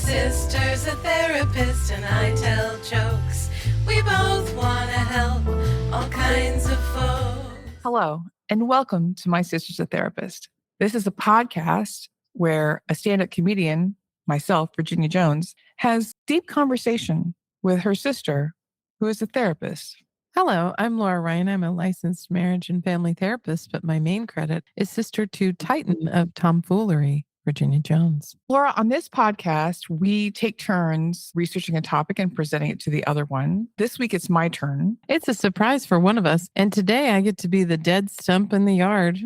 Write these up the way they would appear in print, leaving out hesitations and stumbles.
sister's a therapist and I tell jokes. We both want to help all kinds of folks. Hello, and welcome to My Sister's a Therapist. This is a podcast where a stand-up comedian, myself, Virginia Jones, has deep conversation with her sister, who is a therapist. Hello, I'm Laura Ryan. I'm a licensed marriage and family therapist, but my main credit is sister to Titan of tomfoolery, Virginia Jones. Laura, on this podcast, we take turns researching a topic and presenting it to the other one. This week, it's my turn. It's a surprise for one of us. And today I get to be the dead stump in the yard.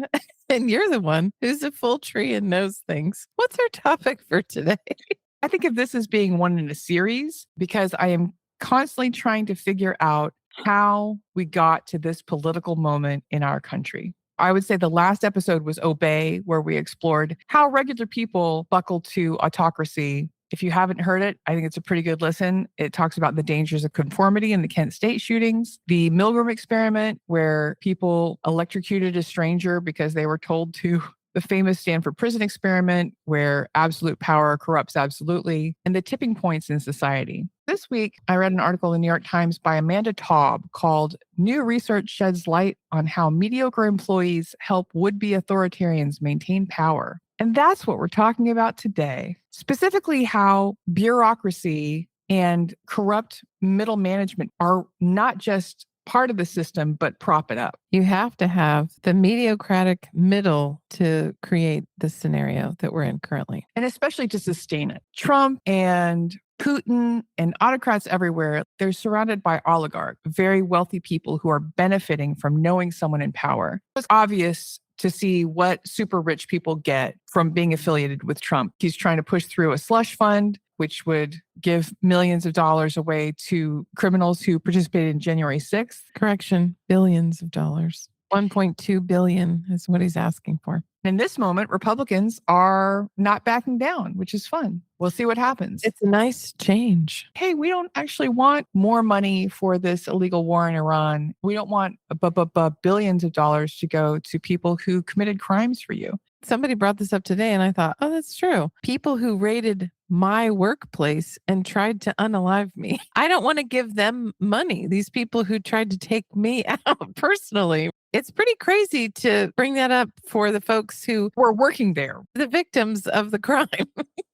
And you're the one who's a full tree and knows things. What's our topic for today? I think of this as being one in a series because I am constantly trying to figure out how we got to this political moment in our country. I would say the last episode was Obey, where we explored how regular people buckle to autocracy. If you haven't heard it, I think it's a pretty good listen. It talks about the dangers of conformity in the Kent State shootings, the Milgram experiment, where people electrocuted a stranger because they were told to, the famous Stanford prison experiment, where absolute power corrupts absolutely, and the tipping points in society. This week, I read an article in the New York Times by Amanda Taub called New Research Sheds Light on How Mediocre Employees Help Would-Be Authoritarians Maintain Power. And that's what we're talking about today. Specifically, how bureaucracy and corrupt middle management are not just part of the system, but prop it up. You have to have the mediocratic middle to create the scenario that we're in currently. And especially to sustain it. Trump and Putin and autocrats everywhere, they're surrounded by oligarchs, very wealthy people who are benefiting from knowing someone in power. It's obvious to see what super rich people get from being affiliated with Trump. He's trying to push through a slush fund, which would give millions of dollars away to criminals who participated in January 6th. Correction, billions of dollars. 1.2 billion is what he's asking for. In this moment, Republicans are not backing down, which is fun. We'll see what happens. It's a nice change. Hey, we don't actually want more money for this illegal war in Iran. We don't want billions of dollars to go to people who committed crimes for you. Somebody brought this up today and I thought, oh, that's true. People who raided my workplace and tried to unalive me. I don't want to give them money. These people who tried to take me out personally. It's pretty crazy to bring that up for the folks who were working there, the victims of the crime.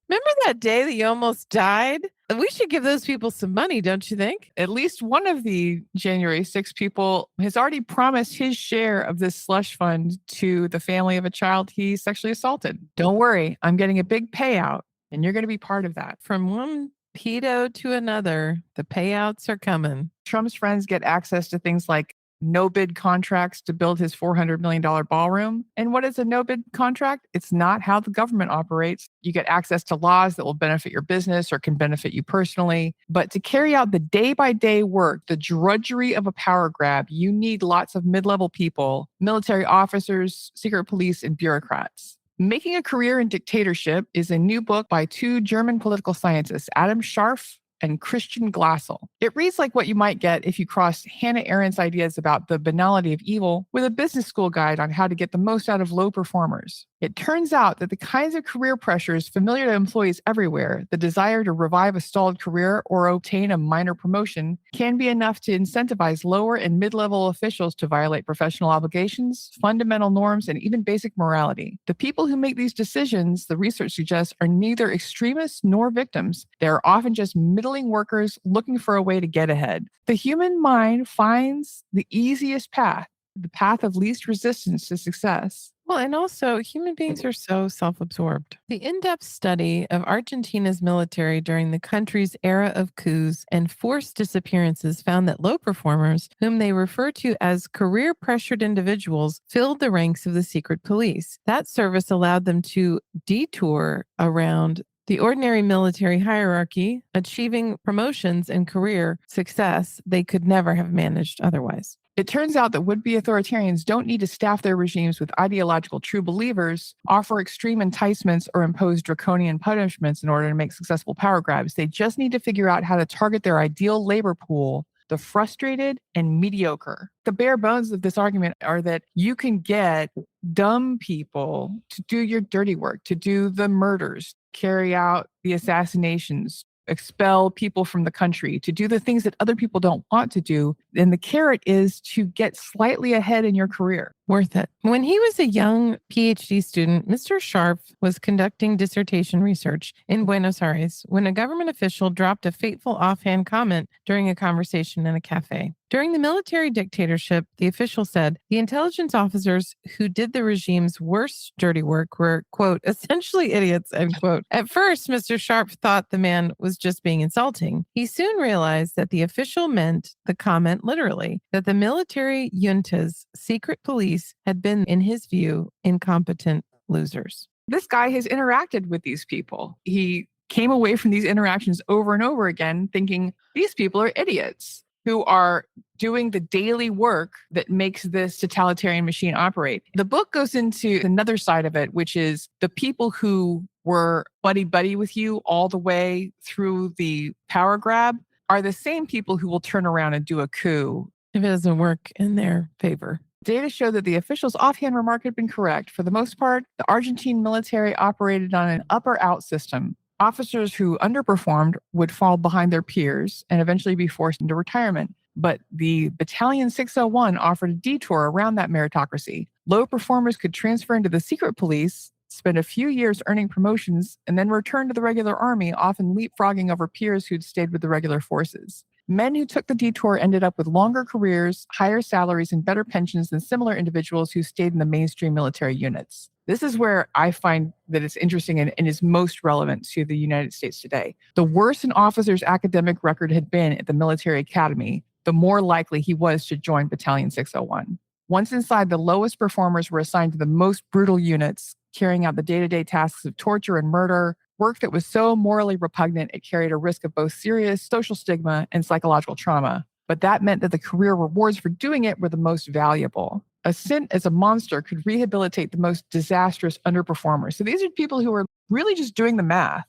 Remember that day that you almost died? We should give those people some money, don't you think? At least one of the January 6 people has already promised his share of this slush fund to the family of a child he sexually assaulted. Don't worry, I'm getting a big payout, and you're going to be part of that. From one pedo to another, the payouts are coming. Trump's friends get access to things like no-bid contracts to build his $400 million ballroom. And what is a no-bid contract? It's not how the government operates. You get access to laws that will benefit your business or can benefit you personally. But to carry out the day-by-day work, the drudgery of a power grab, you need lots of mid-level people, military officers, secret police, and bureaucrats. Making a Career in Dictatorship is a new book by two German political scientists, Adam Scharpf and Christian Glassel. It reads like what you might get if you crossed Hannah Arendt's ideas about the banality of evil with a business school guide on how to get the most out of low performers. It turns out that the kinds of career pressures familiar to employees everywhere, the desire to revive a stalled career or obtain a minor promotion, can be enough to incentivize lower and mid-level officials to violate professional obligations, fundamental norms, and even basic morality. The people who make these decisions, the research suggests, are neither extremists nor victims. They are often just middling workers looking for a way to get ahead. The human mind finds the easiest path, the path of least resistance to success. Well, and also human beings are so self-absorbed. The in-depth study of Argentina's military during the country's era of coups and forced disappearances found that low performers, whom they refer to as career-pressured individuals, filled the ranks of the secret police. That service allowed them to detour around the ordinary military hierarchy, achieving promotions and career success they could never have managed otherwise. It turns out that would-be authoritarians don't need to staff their regimes with ideological true believers, offer extreme enticements, or impose draconian punishments in order to make successful power grabs. They just need to figure out how to target their ideal labor pool, the frustrated and mediocre. The bare bones of this argument are that you can get dumb people to do your dirty work, to do the murders, carry out the assassinations, expel people from the country, to do the things that other people don't want to do. And the carrot is to get slightly ahead in your career. Worth it. When he was a young PhD student, Mr. Scharpf was conducting dissertation research in Buenos Aires when a government official dropped a fateful offhand comment during a conversation in a cafe. During the military dictatorship, the official said, the intelligence officers who did the regime's worst dirty work were, quote, essentially idiots, end quote. At first, Mr. Scharpf thought the man was just being insulting. He soon realized that the official meant the comment literally, that the military junta's secret police had been, in his view, incompetent losers. This guy has interacted with these people. He came away from these interactions over and over again thinking these people are idiots who are doing the daily work that makes this totalitarian machine operate. The book goes into another side of it, which is the people who were buddy-buddy with you all the way through the power grab are the same people who will turn around and do a coup if it doesn't work in their favor. Data show that the official's offhand remark had been correct. For the most part, the Argentine military operated on an up or out system. Officers who underperformed would fall behind their peers and eventually be forced into retirement. But the Battalion 601 offered a detour around that meritocracy. Low performers could transfer into the secret police, spend a few years earning promotions, and then return to the regular army, often leapfrogging over peers who'd stayed with the regular forces. Men who took the detour ended up with longer careers, higher salaries, and better pensions than similar individuals who stayed in the mainstream military units. This is where I find that it's interesting and is most relevant to the United States today. The worse an officer's academic record had been at the military academy, the more likely he was to join Battalion 601. Once inside, the lowest performers were assigned to the most brutal units, carrying out the day-to-day tasks of torture and murder, work that was so morally repugnant it carried a risk of both serious social stigma and psychological trauma. But that meant that the career rewards for doing it were the most valuable. A stint as a monster could rehabilitate the most disastrous underperformers. So these are people who are really just doing the math.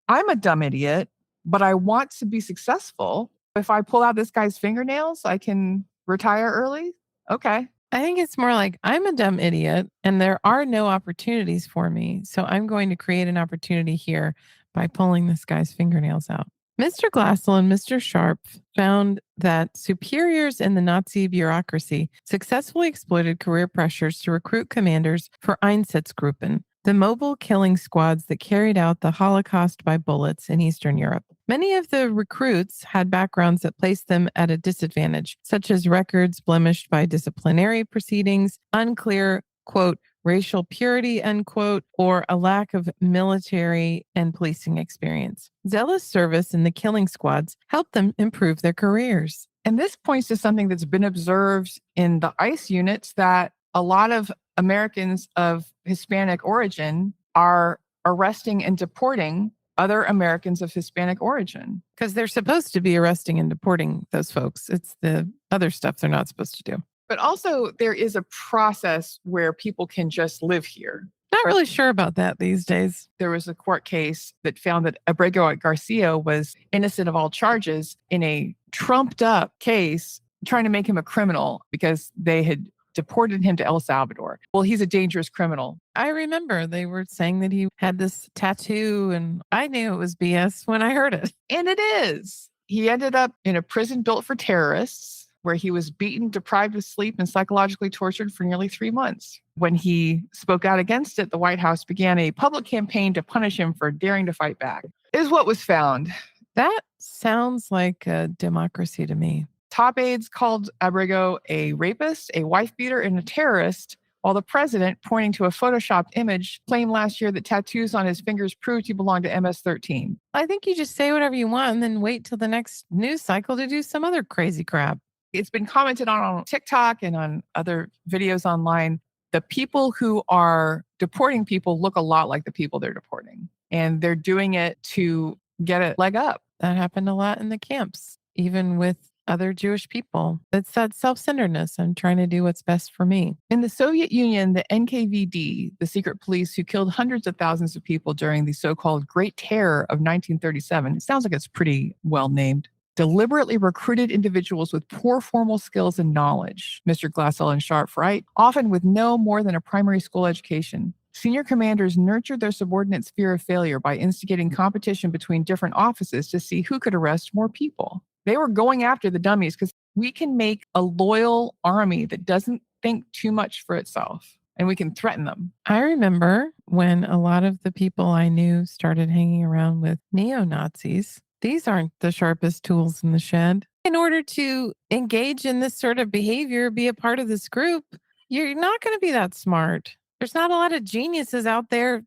I'm a dumb idiot, but I want to be successful. If I pull out this guy's fingernails, I can retire early. Okay. I think it's more like I'm a dumb idiot and there are no opportunities for me. So I'm going to create an opportunity here by pulling this guy's fingernails out. Mr. Glassel and Mr. Scharpf found that superiors in the Nazi bureaucracy successfully exploited career pressures to recruit commanders for Einsatzgruppen, the mobile killing squads that carried out the Holocaust by bullets in Eastern Europe. Many of the recruits had backgrounds that placed them at a disadvantage, such as records blemished by disciplinary proceedings, unclear, quote, racial purity, unquote, or a lack of military and policing experience. Zealous service in the killing squads helped them improve their careers. And this points to something that's been observed in the ICE units, that a lot of Americans of Hispanic origin are arresting and deporting other Americans of Hispanic origin. Because they're supposed to be arresting and deporting those folks. It's the other stuff they're not supposed to do. But also there is a process where people can just live here. Not really sure about that these days. There was a court case that found that Abrego Garcia was innocent of all charges in a trumped up case trying to make him a criminal because they had deported him to El Salvador. Well, he's a dangerous criminal. I remember they were saying that he had this tattoo, and I knew it was BS when I heard it. And it is. He ended up in a prison built for terrorists where he was beaten, deprived of sleep, and psychologically tortured for nearly 3 months. When he spoke out against it, the White House began a public campaign to punish him for daring to fight back, is what was found. That sounds like a democracy to me. Top aides called Abrego a rapist, a wife beater, and a terrorist, while the president, pointing to a photoshopped image, claimed last year that tattoos on his fingers proved he belonged to MS-13. I think you just say whatever you want and then wait till the next news cycle to do some other crazy crap. It's been commented on TikTok and on other videos online. The people who are deporting people look a lot like the people they're deporting, and they're doing it to get a leg up. That happened a lot in the camps, even with other Jewish people. It's that self-centeredness. I'm trying to do what's best for me. In the Soviet Union, the NKVD, the secret police who killed hundreds of thousands of people during the so-called Great Terror of 1937, it sounds like it's pretty well named, deliberately recruited individuals with poor formal skills and knowledge, Mr. Glassel and Scharpf write, often with no more than a primary school education. Senior commanders nurtured their subordinates' fear of failure by instigating competition between different offices to see who could arrest more people. They were going after the dummies because we can make a loyal army that doesn't think too much for itself, and we can threaten them. I remember when a lot of the people I knew started hanging around with neo-Nazis. These aren't the sharpest tools in the shed. In order to engage in this sort of behavior, be a part of this group, you're not going to be that smart. There's not a lot of geniuses out there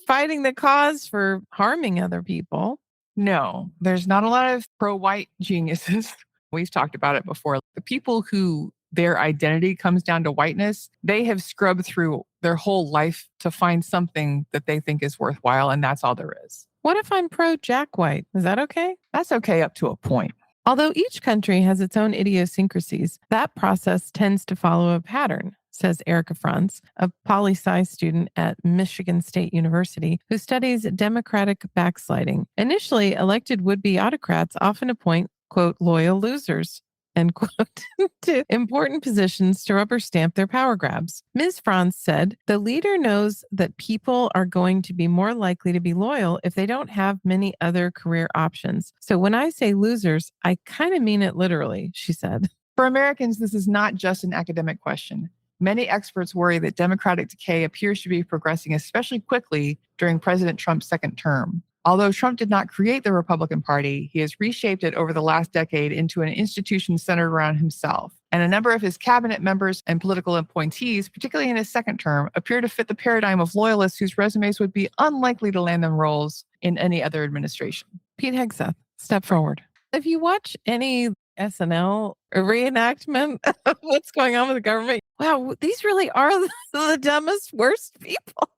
fighting the cause for harming other people. No, there's not a lot of pro-white geniuses. We've talked about it before. The people who their identity comes down to whiteness, they have scrubbed through their whole life to find something that they think is worthwhile, and that's all there is. What if I'm pro-Jack White? Is that okay? That's okay up to a point. Although each country has its own idiosyncrasies, that process tends to follow a pattern, says Erica Franz, a poli-sci student at Michigan State University who studies democratic backsliding. Initially, elected would-be autocrats often appoint, quote, loyal losers, end quote, to important positions to rubber stamp their power grabs. Ms. Franz said, the leader knows that people are going to be more likely to be loyal if they don't have many other career options. So when I say losers, I kind of mean it literally, she said. For Americans, this is not just an academic question. Many experts worry that democratic decay appears to be progressing especially quickly during President Trump's second term. Although Trump did not create the Republican Party, he has reshaped it over the last decade into an institution centered around himself. And a number of his cabinet members and political appointees, particularly in his second term, appear to fit the paradigm of loyalists whose resumes would be unlikely to land them roles in any other administration. Pete Hegseth, step forward. If you watch any SNL reenactment of what's going on with the government, wow, these really are the dumbest, worst people.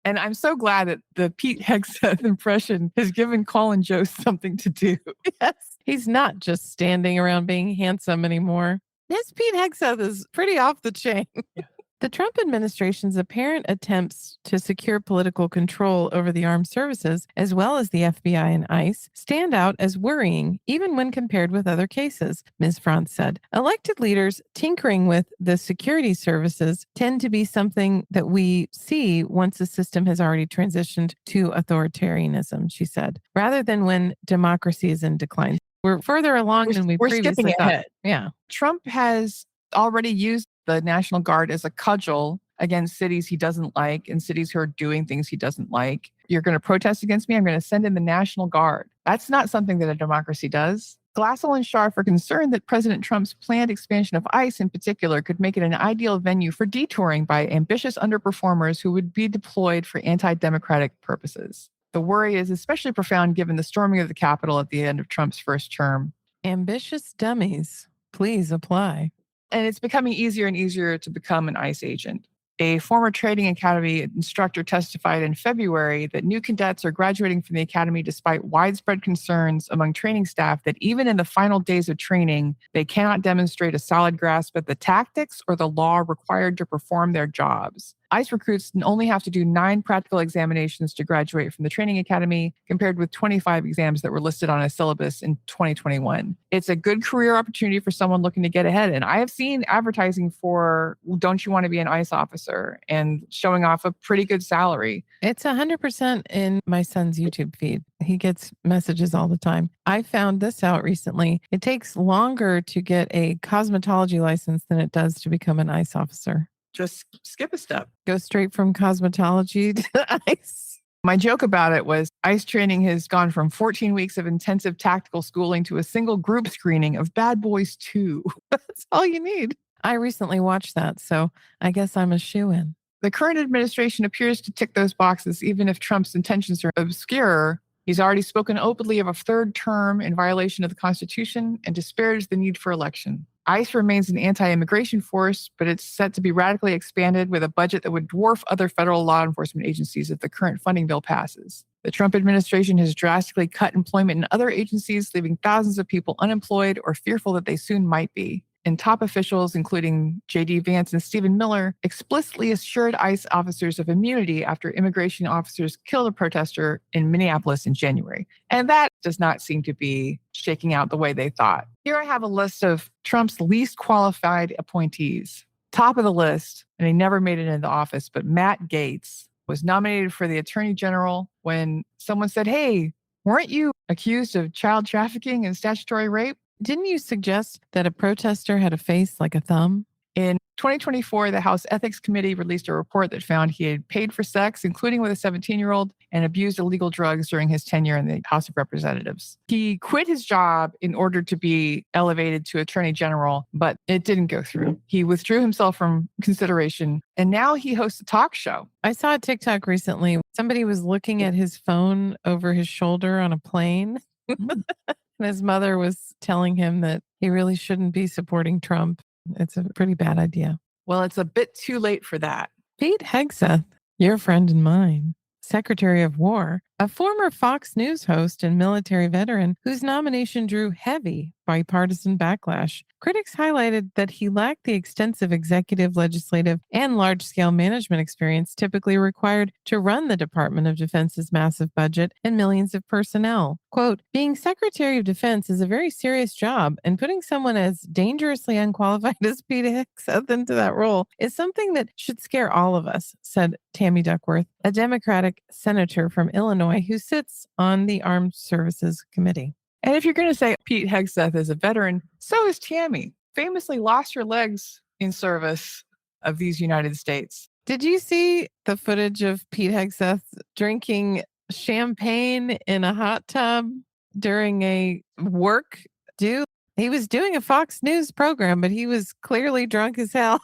And I'm so glad that the Pete Hegseth impression has given Colin Jost something to do. Yes. He's not just standing around being handsome anymore. This Pete Hegseth is pretty off the chain. Yeah. The Trump administration's apparent attempts to secure political control over the armed services, as well as the FBI and ICE, stand out as worrying, even when compared with other cases, Ms. Franz said. Elected leaders tinkering with the security services tend to be something that we see once the system has already transitioned to authoritarianism, she said, rather than when democracy is in decline. We're further along than we previously thought. Ahead. Yeah. Trump has already used the National Guard as a cudgel against cities he doesn't like and cities who are doing things he doesn't like. You're going to protest against me? I'm going to send in the National Guard. That's not something that a democracy does. Glassel and Scharpf are concerned that President Trump's planned expansion of ICE in particular could make it an ideal venue for detouring by ambitious underperformers who would be deployed for anti-democratic purposes. The worry is especially profound given the storming of the Capitol at the end of Trump's first term. Ambitious dummies, please apply. And it's becoming easier and easier to become an ICE agent. A former training academy instructor testified in February that new cadets are graduating from the academy despite widespread concerns among training staff that even in the final days of training, they cannot demonstrate a solid grasp of the tactics or the law required to perform their jobs. ICE recruits only have to do 9 practical examinations to graduate from the training academy, compared with 25 exams that were listed on a syllabus in 2021. It's a good career opportunity for someone looking to get ahead. And I have seen advertising for, don't you want to be an ICE officer, and showing off a pretty good salary. It's 100% in my son's YouTube feed. He gets messages all the time. I found this out recently. It takes longer to get a cosmetology license than it does to become an ICE officer. Just skip a step. Go straight from cosmetology to ICE. My joke about it was ICE training has gone from 14 weeks of intensive tactical schooling to a single group screening of Bad Boys 2. That's all you need. I recently watched that, so I guess I'm a shoo-in. The current administration appears to tick those boxes, even if Trump's intentions are obscure. He's already spoken openly of a third term in violation of the Constitution and disparaged the need for election. ICE remains an anti-immigration force, but it's set to be radically expanded with a budget that would dwarf other federal law enforcement agencies if the current funding bill passes. The Trump administration has drastically cut employment in other agencies, leaving thousands of people unemployed or fearful that they soon might be. And top officials, including J.D. Vance and Stephen Miller, explicitly assured ICE officers of immunity after immigration officers killed a protester in Minneapolis in January. And that does not seem to be shaking out the way they thought. Here I have a list of Trump's least qualified appointees. Top of the list, and he never made it into office. But Matt Gaetz was nominated for the attorney general when someone said, hey, weren't you accused of child trafficking and statutory rape? Didn't you suggest that a protester had a face like a thumb? In 2024, the House Ethics Committee released a report that found he had paid for sex, including with a 17-year-old, and abused illegal drugs during his tenure in the House of Representatives. He quit his job in order to be elevated to Attorney General, but it didn't go through. He withdrew himself from consideration, and now he hosts a talk show. I saw a TikTok recently. Somebody was looking at his phone over his shoulder on a plane. And his mother was telling him that he really shouldn't be supporting Trump. It's a pretty bad idea. Well, it's a bit too late for that. Pete Hegseth, your friend and mine, Secretary of War, a former Fox News host and military veteran whose nomination drew heavy bipartisan backlash. Critics highlighted that he lacked the extensive executive, legislative, and large-scale management experience typically required to run the Department of Defense's massive budget and millions of personnel. Quote, being Secretary of Defense is a very serious job, and putting someone as dangerously unqualified as Pete Hegseth into that role is something that should scare all of us, said Tammy Duckworth, a Democratic senator from Illinois who sits on the Armed Services Committee. And if you're going to say Pete Hegseth is a veteran, so is Tammy. Famously lost her legs in service of these United States. Did you see the footage of Pete Hegseth drinking champagne in a hot tub during a work do? He was doing a Fox News program, but he was clearly drunk as hell.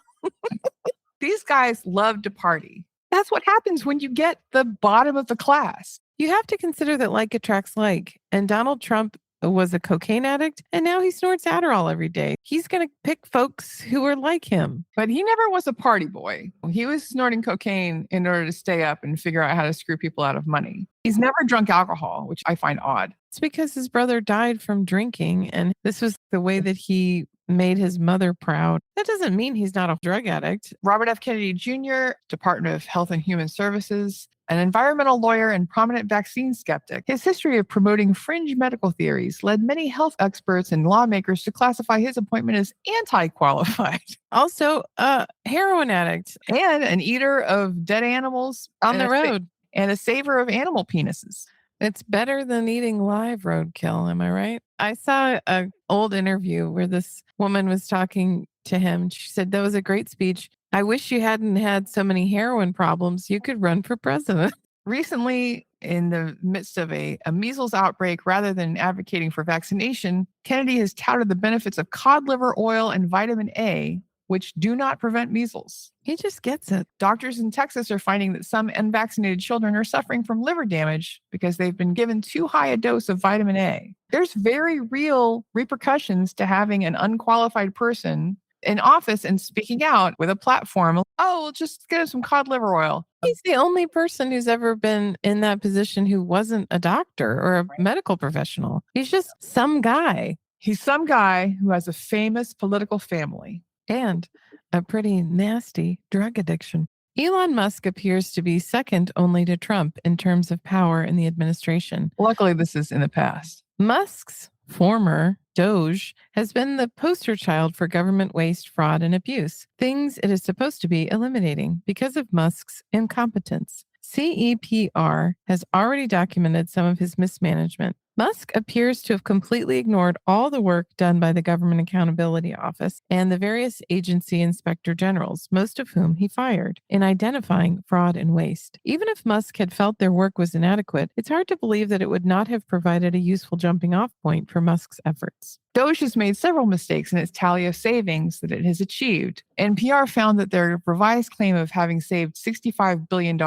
These guys love to party. That's what happens when you get the bottom of the class. You have to consider that like attracts like, and Donald Trump was a cocaine addict, and now he snorts Adderall every day. He's going to pick folks who are like him. But he never was a party boy. He was snorting cocaine in order to stay up and figure out how to screw people out of money. He's never drunk alcohol, which I find odd. It's because his brother died from drinking, and this was the way that he made his mother proud. That doesn't mean he's not a drug addict. Robert F. Kennedy Jr., Department of Health and Human Services, an environmental lawyer and prominent vaccine skeptic. His history of promoting fringe medical theories led many health experts and lawmakers to classify his appointment as anti-qualified. Also, a heroin addict. And an eater of dead animals on the road. And a saver of animal penises. It's better than eating live roadkill, am I right? I saw an old interview where this woman was talking to him. She said, that was a great speech. I wish you hadn't had so many heroin problems. You could run for president. Recently, in the midst of a measles outbreak, rather than advocating for vaccination, Kennedy has touted the benefits of cod liver oil and vitamin A, which do not prevent measles. He just gets it. Doctors in Texas are finding that some unvaccinated children are suffering from liver damage because they've been given too high a dose of vitamin A. There's very real repercussions to having an unqualified person in office and speaking out with a platform. Oh, we'll just get him some cod liver oil. He's the only person who's ever been in that position who wasn't a doctor or a medical professional. He's just some guy. He's some guy who has a famous political family. And a pretty nasty drug addiction. Elon Musk appears to be second only to Trump in terms of power in the administration. Luckily, this is in the past. Musk's former Doge has been the poster child for government waste, fraud, and abuse, things it is supposed to be eliminating because of Musk's incompetence. CEPR has already documented some of his mismanagement. Musk appears to have completely ignored all the work done by the Government Accountability Office and the various agency inspector generals, most of whom he fired, in identifying fraud and waste. Even if Musk had felt their work was inadequate, it's hard to believe that it would not have provided a useful jumping-off point for Musk's efforts. Doge has made several mistakes in its tally of savings that it has achieved. NPR found that their revised claim of having saved $65 billion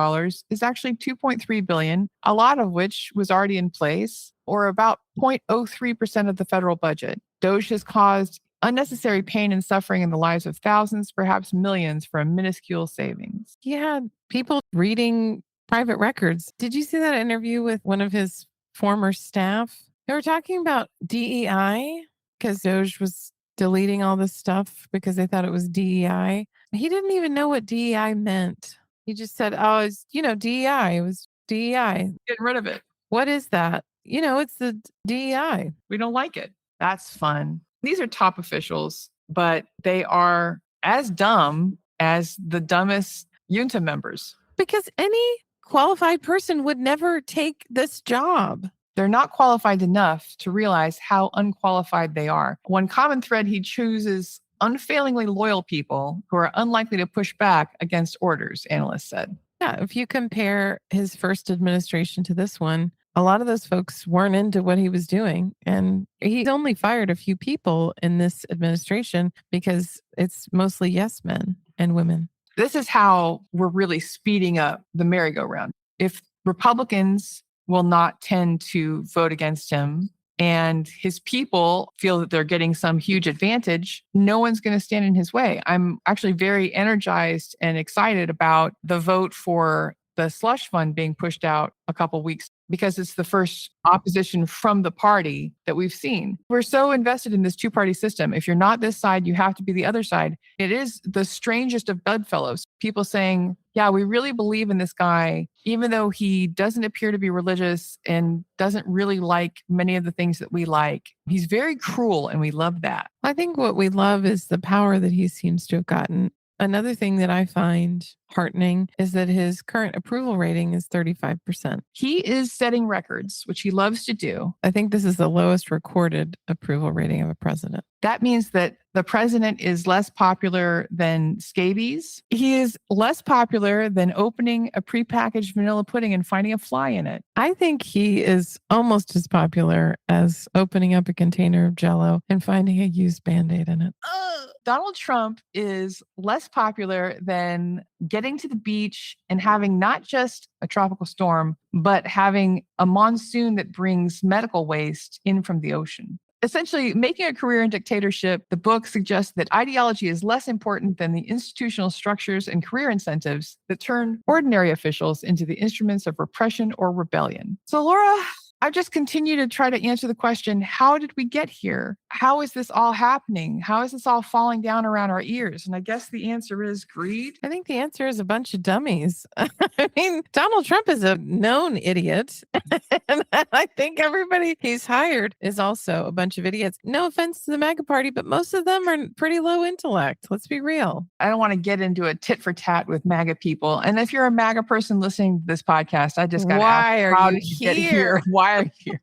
is actually $2.3 billion, a lot of which was already in place, or about 0.03% of the federal budget. Doge has caused unnecessary pain and suffering in the lives of thousands, perhaps millions, for a minuscule savings. He had people reading private records. Did you see that interview with one of his former staff? They were talking about DEI because Doge was deleting all this stuff because they thought it was DEI. He didn't even know what DEI meant. He just said, oh, it's, DEI. It was DEI. Getting rid of it. What is that? It's the DEI. We don't like it. That's fun. These are top officials, but they are as dumb as the dumbest junta members. Because any qualified person would never take this job. They're not qualified enough to realize how unqualified they are. One common thread, he chooses unfailingly loyal people who are unlikely to push back against orders, analysts said. Yeah, if you compare his first administration to this one, a lot of those folks weren't into what he was doing. And he only fired a few people in this administration because it's mostly yes men and women. This is how we're really speeding up the merry-go-round. If Republicans will not tend to vote against him and his people feel that they're getting some huge advantage, no one's going to stand in his way. I'm actually very energized and excited about the vote for the slush fund being pushed out a couple weeks because it's the first opposition from the party that we've seen. We're so invested in this two-party system. If you're not this side, you have to be the other side. It is the strangest of bedfellows. People saying, yeah, we really believe in this guy, even though he doesn't appear to be religious and doesn't really like many of the things that we like. He's very cruel, and we love that. I think what we love is the power that he seems to have gotten. Another thing that I find heartening is that his current approval rating is 35%. He is setting records, which he loves to do. I think this is the lowest recorded approval rating of a president. That means that the president is less popular than scabies. He is less popular than opening a prepackaged vanilla pudding and finding a fly in it. I think he is almost as popular as opening up a container of Jell-O and finding a used Band-Aid in it. Donald Trump is less popular than getting to the beach and having not just a tropical storm, but having a monsoon that brings medical waste in from the ocean. Essentially, making a career in dictatorship, the book suggests that ideology is less important than the institutional structures and career incentives that turn ordinary officials into the instruments of repression or rebellion. So, Laura, I just continue to try to answer the question, how did we get here? How is this all happening? How is this all falling down around our ears? And I guess the answer is greed. I think the answer is a bunch of dummies. I mean, Donald Trump is a known idiot. And I think everybody he's hired is also a bunch of idiots. No offense to the MAGA party, but most of them are pretty low intellect. Let's be real. I don't want to get into a tit for tat with MAGA people. And if you're a MAGA person listening to this podcast, I just got to ask, how did you get here? Why are you here?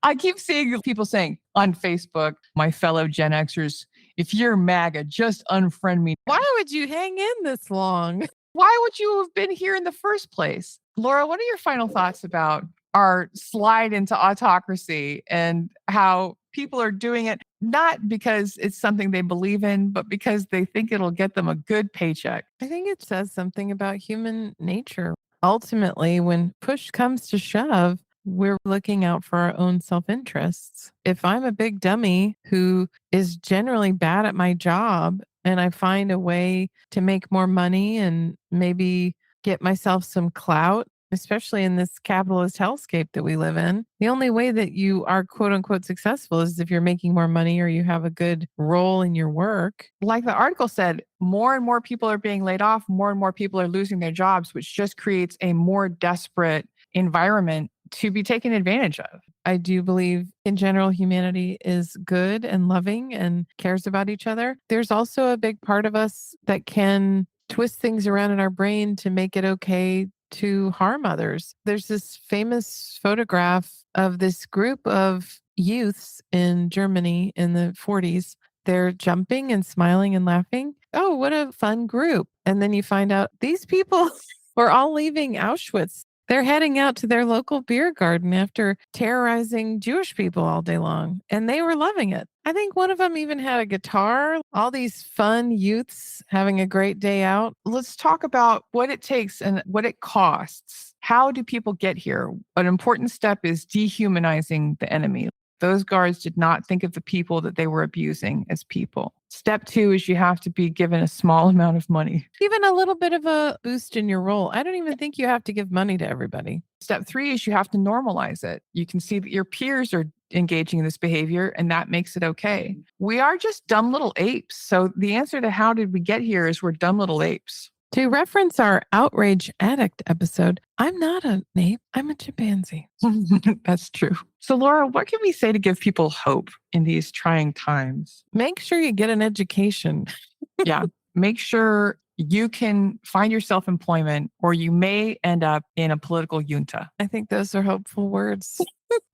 I keep seeing people saying on Facebook, my fellow Gen Xers, if you're MAGA, just unfriend me. Why would you hang in this long? Why would you have been here in the first place? Laura, what are your final thoughts about our slide into autocracy and how people are doing it, not because it's something they believe in, but because they think it'll get them a good paycheck? I think it says something about human nature. Ultimately, when push comes to shove, we're looking out for our own self-interests. If I'm a big dummy who is generally bad at my job and I find a way to make more money and maybe get myself some clout, especially in this capitalist hellscape that we live in, the only way that you are quote unquote successful is if you're making more money or you have a good role in your work. Like the article said, more and more people are being laid off, more and more people are losing their jobs, which just creates a more desperate environment to be taken advantage of. I do believe in general, humanity is good and loving and cares about each other. There's also a big part of us that can twist things around in our brain to make it okay to harm others. There's this famous photograph of this group of youths in Germany in the 40s. They're jumping and smiling and laughing. Oh, what a fun group. And then you find out these people were all leaving Auschwitz. They're heading out to their local beer garden after terrorizing Jewish people all day long, and they were loving it. I think one of them even had a guitar. All these fun youths having a great day out. Let's talk about what it takes and what it costs. How do people get here? An important step is dehumanizing the enemy. Those guards did not think of the people that they were abusing as people. Step 2 is you have to be given a small amount of money. Even a little bit of a boost in your role. I don't even think you have to give money to everybody. Step 3 is you have to normalize it. You can see that your peers are engaging in this behavior, and that makes it okay. We are just dumb little apes. So the answer to how did we get here is we're dumb little apes. To reference our outrage addict episode, I'm not an ape, I'm a chimpanzee. That's true. So Laura, what can we say to give people hope in these trying times? Make sure you get an education. Yeah. Make sure you can find yourself employment or you may end up in a political junta. I think those are hopeful words.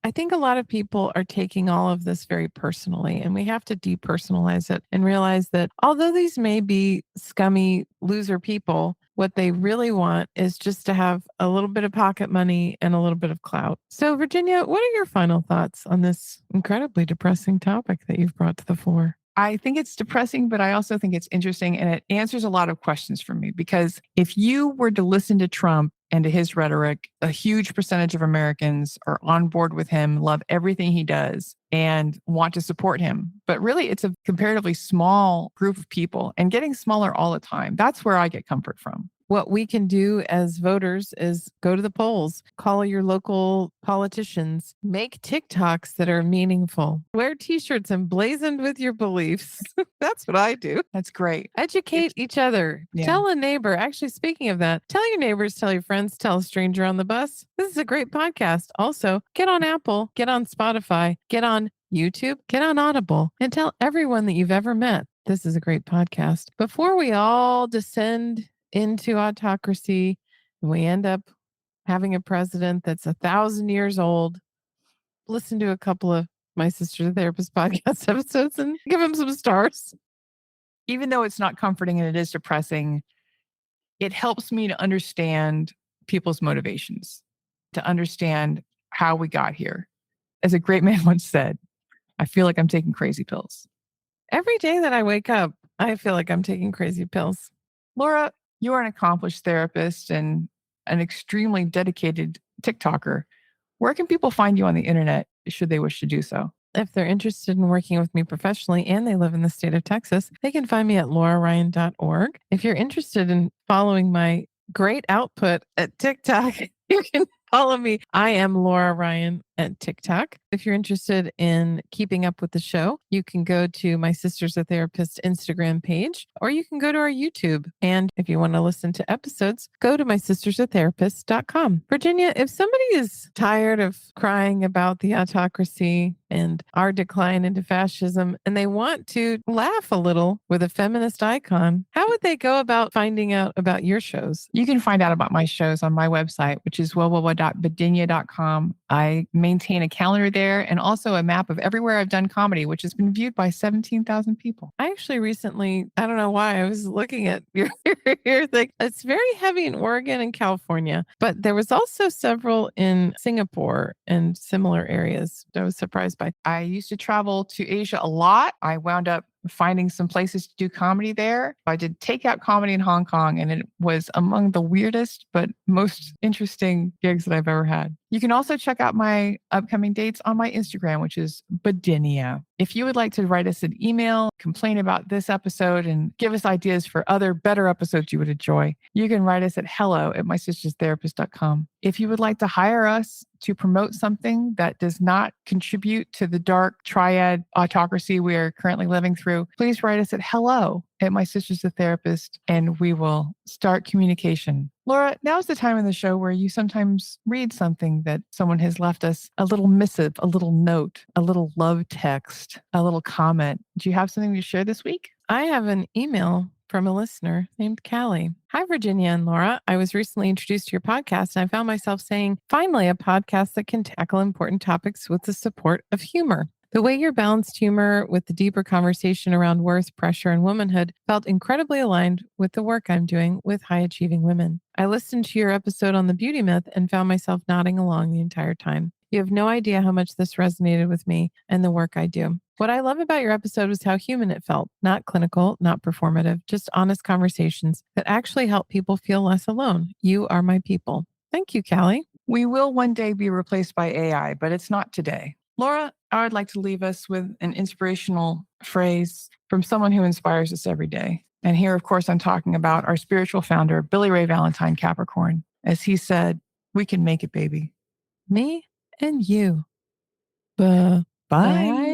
I think a lot of people are taking all of this very personally, and we have to depersonalize it and realize that although these may be scummy loser people, what they really want is just to have a little bit of pocket money and a little bit of clout. So, Virginia, what are your final thoughts on this incredibly depressing topic that you've brought to the fore? I think it's depressing, but I also think it's interesting and it answers a lot of questions for me because if you were to listen to Trump and to his rhetoric, a huge percentage of Americans are on board with him, love everything he does, and want to support him. But really, it's a comparatively small group of people and getting smaller all the time. That's where I get comfort from. What we can do as voters is go to the polls, call your local politicians, make TikToks that are meaningful, wear t-shirts emblazoned with your beliefs. That's what I do. That's great. Educate each other. Yeah. Tell a neighbor. Actually, speaking of that, tell your neighbors, tell your friends, tell a stranger on the bus. This is a great podcast. Also, get on Apple, get on Spotify, get on YouTube, get on Audible, and tell everyone that you've ever met. This is a great podcast. Before we all descend into autocracy and we end up having a president that's 1,000 years old, listen to a couple of My Sister's a Therapist podcast episodes and give them some stars. Even though it's not comforting and it is depressing, it helps me to understand people's motivations, to understand how we got here. As a great man once said, I feel like I'm taking crazy pills. Every day that I wake up, I feel like I'm taking crazy pills. Laura, you are an accomplished therapist and an extremely dedicated TikToker. Where can people find you on the internet should they wish to do so? If they're interested in working with me professionally and they live in the state of Texas, they can find me at lauraryan.org. If you're interested in following my great output at TikTok, you can follow me. I am Laura Ryan at TikTok. If you're interested in keeping up with the show, you can go to My Sister's a Therapist Instagram page, or you can go to our YouTube. And if you want to listen to episodes, go to mysistersatherapist.com. Virginia, if somebody is tired of crying about the autocracy and our decline into fascism, and they want to laugh a little with a feminist icon, how would they go about finding out about your shows? You can find out about my shows on my website, which is www.bedinia.com. I maintain a calendar there and also a map of everywhere I've done comedy, which has been viewed by 17,000 people. I actually recently, I don't know why, I was looking at your thing. It's very heavy in Oregon and California, but there was also several in Singapore and similar areas that I was surprised by. I used to travel to Asia a lot. I wound up finding some places to do comedy there. I did takeout comedy in Hong Kong, and it was among the weirdest but most interesting gigs that I've ever had. You can also check out my upcoming dates on my Instagram, which is Bedinia. If you would like to write us an email, complain about this episode, and give us ideas for other better episodes you would enjoy, you can write us at hello@mysisterstherapist.com. If you would like to hire us to promote something that does not contribute to the dark triad autocracy we are currently living through, please write us at hello@mysisterstherapist, and we will start communication. Laura, now's the time in the show where you sometimes read something that someone has left us, a little missive, a little note, a little love text, a little comment. Do you have something to share this week? I have an email from a listener named Callie. Hi, Virginia and Laura. I was recently introduced to your podcast and I found myself saying, finally, a podcast that can tackle important topics with the support of humor. The way you balanced humor with the deeper conversation around worth, pressure, and womanhood felt incredibly aligned with the work I'm doing with high-achieving women. I listened to your episode on the beauty myth and found myself nodding along the entire time. You have no idea how much this resonated with me and the work I do. What I love about your episode was how human it felt, not clinical, not performative, just honest conversations that actually help people feel less alone. You are my people. Thank you, Callie. We will one day be replaced by AI, but it's not today. Laura, I would like to leave us with an inspirational phrase from someone who inspires us every day. And here, of course, I'm talking about our spiritual founder, Billy Ray Valentine Capricorn. As he said, we can make it, baby. Me and you. Bye. Bye.